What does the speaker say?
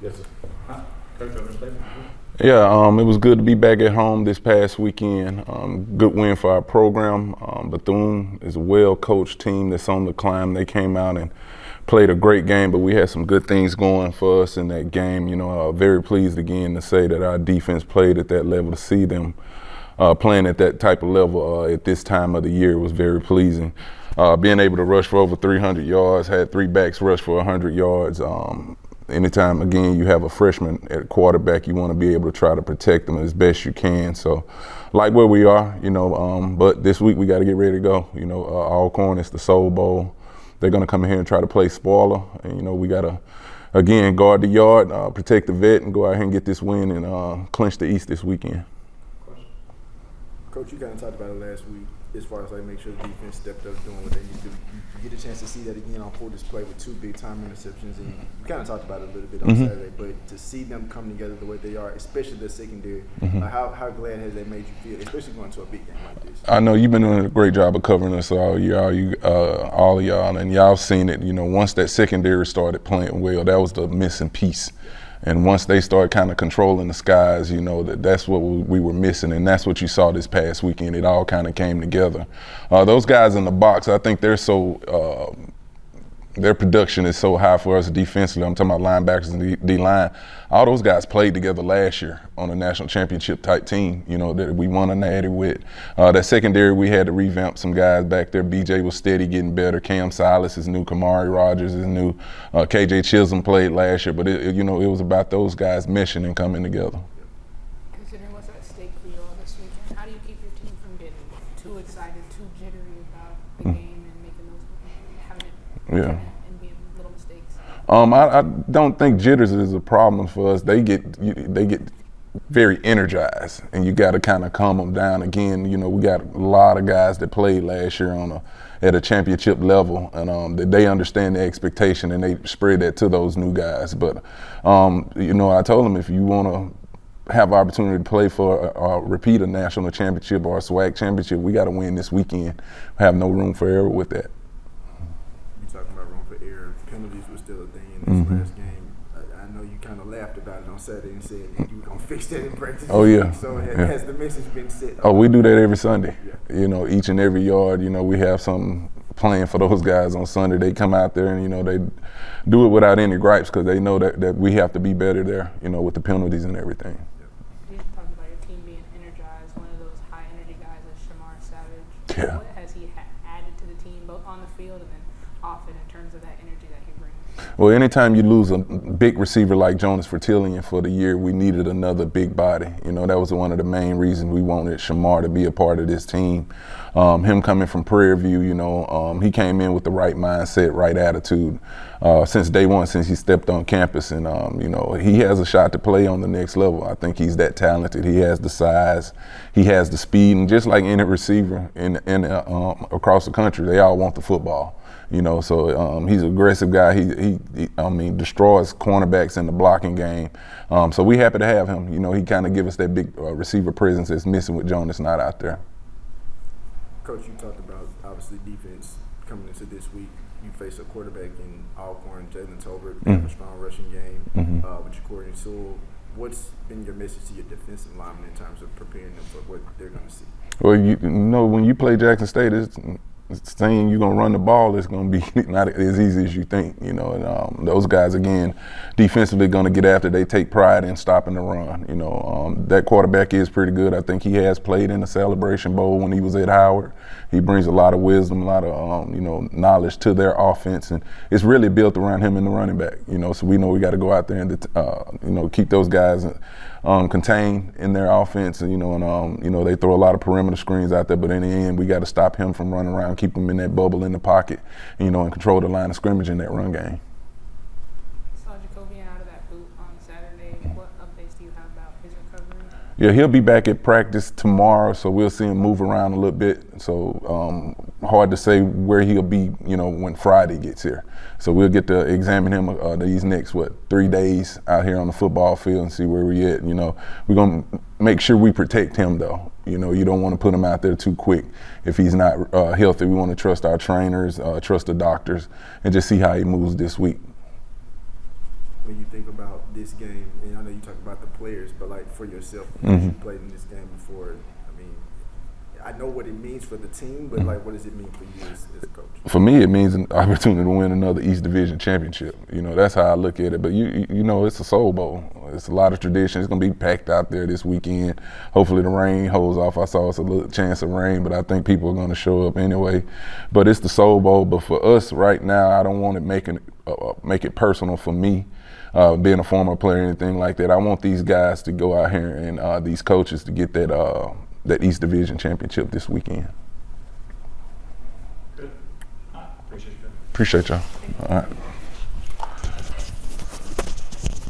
Yes, sir. Coach, on this statement. Yeah, it was good to be back at home this past weekend. Good win for our program. Bethune is a well-coached team that's on the climb. They came out and played a great game, but we had some good things going for us in that game. Very pleased again to say that our defense played at that level. To see them playing at that type of level at this time of the year was very pleasing. Being able to rush for over 300 yards, had 3 backs rush for 100 yards. Anytime, again, you have a freshman at quarterback, you want to be able to try to protect them as best you can. So, like where we are, but this week we got to get ready to go. Alcorn is the Soul Bowl. They're going to come in here and try to play spoiler. And, we got to, again, guard the yard, protect the vet, and go out here and get this win and clinch the East this weekend. Coach, you kind of talked about it last week as far as make sure the defense stepped up doing what they need to do. You get a chance to see that again on full display with 2 big-time interceptions, and you kind of talked about it a little bit on Saturday, but to see them come together the way they are, especially the secondary, how glad has that made you feel, especially going to a big game like this? I know you've been doing a great job of covering us all year, all of y'all, and y'all seen it. Once that secondary started playing well, that was the missing piece. And once they start kind of controlling the skies, that's what we were missing, and that's what you saw this past weekend. It all kind of came together. Those guys in the box, I think they're so their production is so high for us defensively. I'm talking about linebackers and D-line. All those guys played together last year on a national championship type team, that we won a natty with. That secondary, we had to revamp some guys back there. BJ was steady getting better. Cam Silas is new. Kamari Rogers is new. KJ Chisholm played last year. But, it was about those guys meshing and coming together. Considering what's at stake for you all this weekend, how do you keep your team from getting too excited, too jittery about the game and making those and being little mistakes? I don't think jitters is a problem for us. They get very energized, and you got to kind of calm them down. Again, we got a lot of guys that played last year at a championship level, and they understand the expectation, and they spread that to those new guys. But I told them, if you want to have opportunity to play for repeat a national championship or a SWAC championship, we got to win this weekend. Have no room for error with that. Talking about room for error, penalties was still a thing in this last game. I know you kind of laughed about it on Saturday and said that you were going to fix that in practice. Oh, yeah. So has the message been set? Oh, we do that every Sunday. Yeah. Each and every yard, we have something planned for those guys on Sunday. They come out there and, they do it without any gripes because they know that we have to be better there, with the penalties and everything. You talked about your team being energized. One of those high-energy guys is Shamar Savage. Yeah. What has he added to the team, both on the field and then off it, in terms of that energy that he brings? Well, anytime you lose a big receiver like Jonas Fertillion for the year, we needed another big body. That was one of the main reasons we wanted Shamar to be a part of this team. Him coming from Prairie View, he came in with the right mindset, right attitude since day one, since he stepped on campus. And, he has a shot to play on the next level. I think he's that talented. He has the size, he has the speed, and just like any receiver across the country, they all want the football. So he's an aggressive guy. He destroys cornerbacks in the blocking game. So we happy to have him. He kind of give us that big receiver presence that's missing with Jonas not out there. Coach, you talked about, obviously, defense coming into this week. You face a quarterback in Alcorn, Jalen Tolbert, have a strong rushing game with Ja'Cory Sewell. What's been your message to your defensive linemen in terms of preparing them for what they're going to see? Well, when you play Jackson State, it's saying you're going to run the ball, it's going to be not as easy as you think, and those guys, again, defensively going to get after. They take pride in stopping the run. That quarterback is pretty good. I think he has played in the Celebration Bowl when he was at Howard. He brings a lot of wisdom, a lot of, knowledge to their offense, and it's really built around him and the running back, so we know we got to go out there and, keep those guys contained in their offense, and, they throw a lot of perimeter screens out there, but in the end, we got to stop him from running around, keep him in that bubble in the pocket, and control the line of scrimmage in that run game. Saw Jacobian out of that boot on Saturday. What updates do you have about his recovery? Yeah, he'll be back at practice tomorrow, so we'll see him move around a little bit. So hard to say where he'll be, when Friday gets here. So we'll get to examine him these next 3 days out here on the football field and see where we're at. We're gonna make sure we protect him though. You don't want to put him out there too quick if he's not healthy. We want to trust our trainers, trust the doctors, and just see how he moves this week. when you think about this game? And I know you talk about the players, but like for yourself, Mm-hmm. you played in this game before. I mean, I know what it means for the team, but like, what does it mean for you as a coach? For me, it means an opportunity to win another East Division championship. You know, that's how I look at it. But you know, it's a Soul Bowl. It's a lot of tradition. It's gonna be packed out there this weekend. Hopefully, the rain holds off. I saw it's a little chance of rain, but I think people are gonna show up anyway. But it's the Soul Bowl. But for us right now, I don't want to make it personal for me. Being a former player or anything like that, I want these guys to go out here and these coaches to get that East Division championship this weekend. Good. Appreciate you. Appreciate y'all. All right.